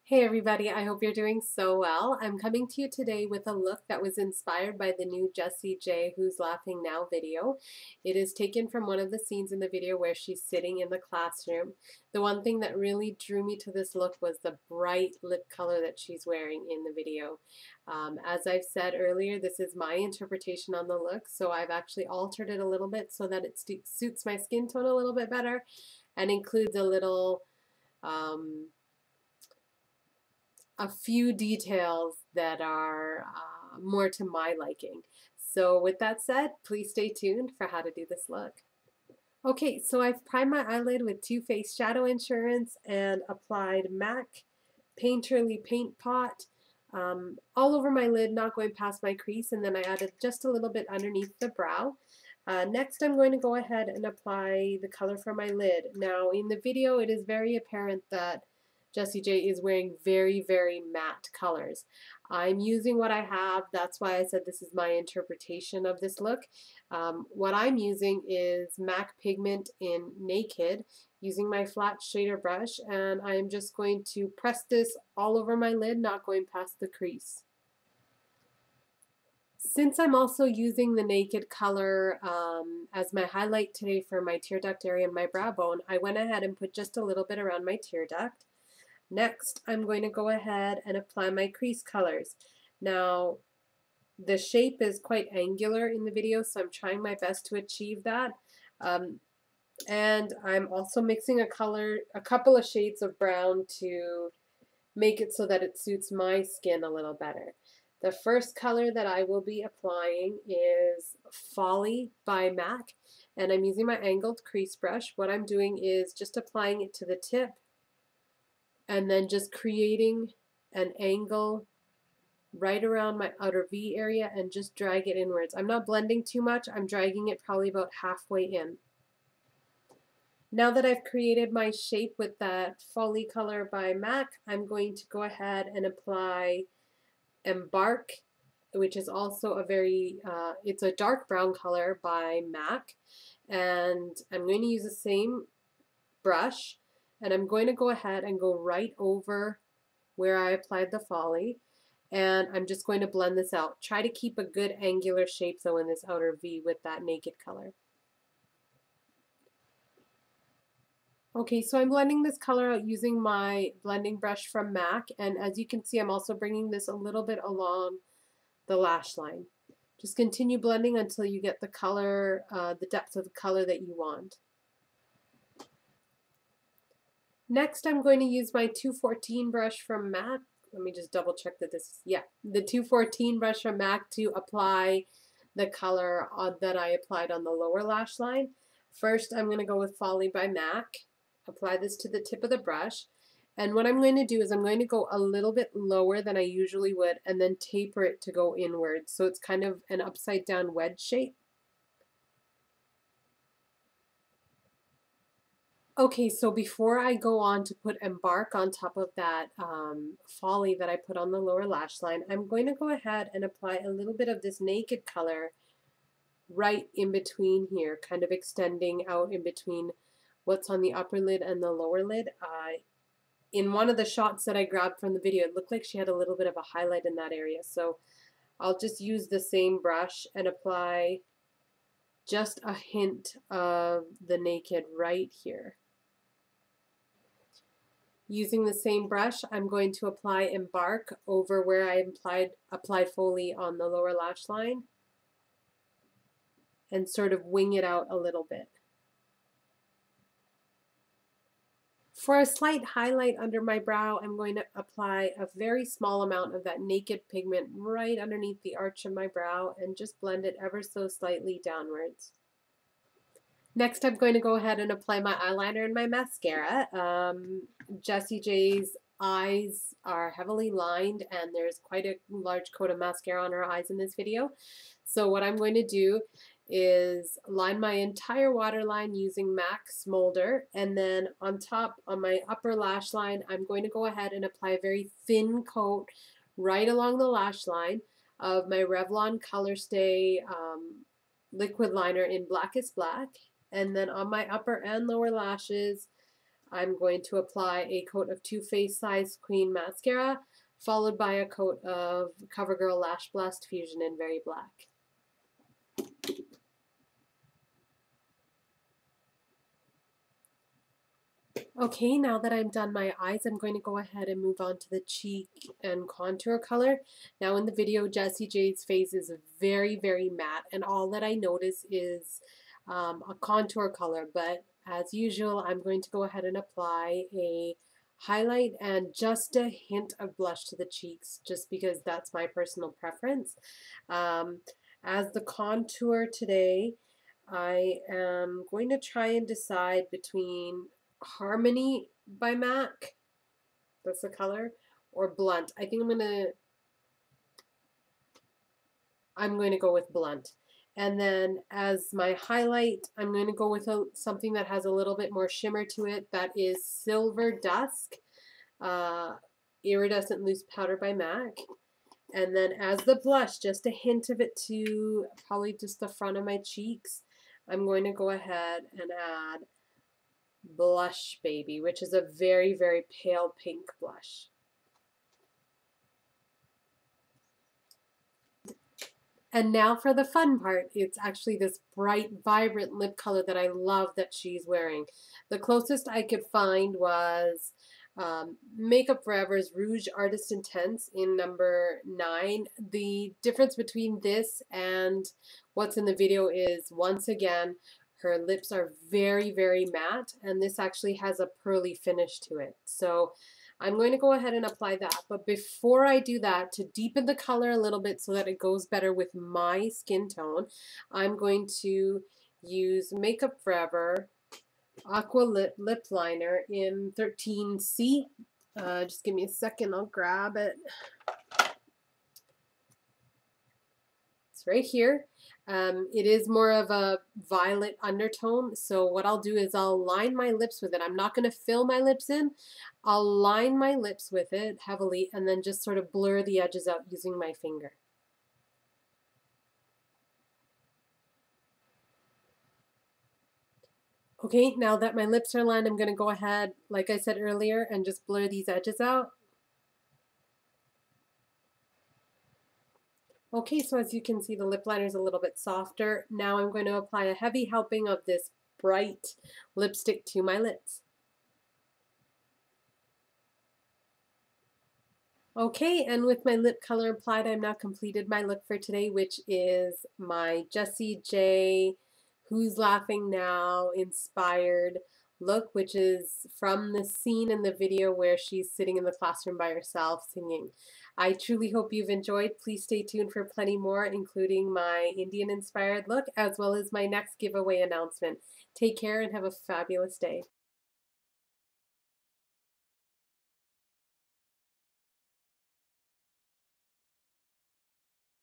Hey everybody, I hope you're doing so well. I'm coming to you today with a look that was inspired by the new Jessie J Who's Laughing Now video. It is taken from one of the scenes in the video where she's sitting in the classroom. The one thing that really drew me to this look was the bright lip color that she's wearing in the video. As I've said earlier, this is my interpretation on the look, so I've actually altered it a little bit so that it suits my skin tone a little bit better and includes a few details that are more to my liking. So with that said, please stay tuned for how to do this look. Okay, so I've primed my eyelid with Too Faced Shadow Insurance and applied MAC Painterly Paint Pot all over my lid, not going past my crease, and then I added just a little bit underneath the brow. Next, I'm going to go ahead and apply the color for my lid. Now, in the video, it is very apparent that Jessie J is wearing very, very matte colors. I'm using what I have. That's why I said this is my interpretation of this look. What I'm using is MAC Pigment in Naked, using my flat shader brush, and I'm just going to press this all over my lid, not going past the crease. Since I'm also using the Naked color as my highlight today for my tear duct area and my brow bone, I went ahead and put just a little bit around my tear duct. Next, I'm going to go ahead and apply my crease colors. Now, the shape is quite angular in the video, so I'm trying my best to achieve that. And I'm also mixing a couple of shades of brown to make it so that it suits my skin a little better. The first color that I will be applying is Folie by MAC, and I'm using my angled crease brush. What I'm doing is just applying it to the tip and then just creating an angle right around my outer V area and just drag it inwards. I'm not blending too much. I'm dragging it probably about halfway in. Now that I've created my shape with that Folie color by MAC, I'm going to go ahead and apply Embark, which is also a it's a dark brown color by MAC. And I'm going to use the same brush, and I'm going to go ahead and go right over where I applied the Folie, and I'm just going to blend this out. Try to keep a good angular shape though in this outer V with that Naked color. Okay, so I'm blending this color out using my blending brush from MAC, and as you can see, I'm also bringing this a little bit along the lash line. Just continue blending until you get the color, the depth of the color that you want. Next, I'm going to use my 214 brush from MAC. Let me just double check that the 214 brush from MAC to apply the color that I applied on the lower lash line. First, I'm going to go with Folie by MAC, apply this to the tip of the brush, and what I'm going to do is I'm going to go a little bit lower than I usually would and then taper it to go inwards, so it's kind of an upside down wedge shape. Okay, so before I go on to put Embark on top of that Folie that I put on the lower lash line, I'm going to go ahead and apply a little bit of this Naked color right in between here, kind of extending out in between what's on the upper lid and the lower lid. In one of the shots that I grabbed from the video, it looked like she had a little bit of a highlight in that area, so I'll just use the same brush and apply just a hint of the Naked right here. Using the same brush, I'm going to apply Embark over where I applied Folie on the lower lash line and sort of wing it out a little bit. For a slight highlight under my brow, I'm going to apply a very small amount of that Naked pigment right underneath the arch of my brow and just blend it ever so slightly downwards. Next, I'm going to go ahead and apply my eyeliner and my mascara. Jessie J's eyes are heavily lined, and there's quite a large coat of mascara on her eyes in this video. So what I'm going to do is line my entire waterline using MAC Smolder, and then on top, on my upper lash line, I'm going to go ahead and apply a very thin coat right along the lash line of my Revlon Colorstay liquid liner in Blackest Black. And then on my upper and lower lashes, I'm going to apply a coat of Too Faced Size Queen Mascara, followed by a coat of CoverGirl Lash Blast Fusion in Very Black. Okay, now that I'm done my eyes, I'm going to go ahead and move on to the cheek and contour color. Now in the video, Jessie J's face is very, very matte, and all that I notice is a contour color, but as usual, I'm going to go ahead and apply a highlight and just a hint of blush to the cheeks, just because that's my personal preference. As the contour today, I am going to try and decide between Harmony by MAC, that's the color, or Blunt. I think I'm going to go with Blunt. And then as my highlight, I'm going to go with something that has a little bit more shimmer to it. That is Silver Dusk, Iridescent Loose Powder by MAC. And then as the blush, just a hint of it to probably just the front of my cheeks, I'm going to go ahead and add Blushbaby, which is a very, very pale pink blush. And now for the fun part. It's actually this bright, vibrant lip color that I love that she's wearing. The closest I could find was Makeup Forever's Rouge Artist Intense in number 9. The difference between this and what's in the video is, once again, her lips are very, very matte, and this actually has a pearly finish to it. So I'm going to go ahead and apply that. But before I do that, to deepen the color a little bit so that it goes better with my skin tone, I'm going to use Makeup Forever Aqua Lip Liner in 13C. Just give me a second, I'll grab it. It's right here. It is more of a violet undertone, so what I'll do is I'll line my lips with it. I'm not going to fill my lips in. I'll line my lips with it heavily and then just sort of blur the edges out using my finger. Okay, now that my lips are lined, I'm going to go ahead, like I said earlier, and just blur these edges out. Okay, so as you can see, the lip liner is a little bit softer. Now I'm going to apply a heavy helping of this bright lipstick to my lips. Okay, and with my lip color applied, I've now completed my look for today, which is my Jessie J Who's Laughing Now inspired look, which is from the scene in the video where she's sitting in the classroom by herself singing. I truly hope you've enjoyed. Please stay tuned for plenty more, including my Indian inspired look, as well as my next giveaway announcement. Take care and have a fabulous day.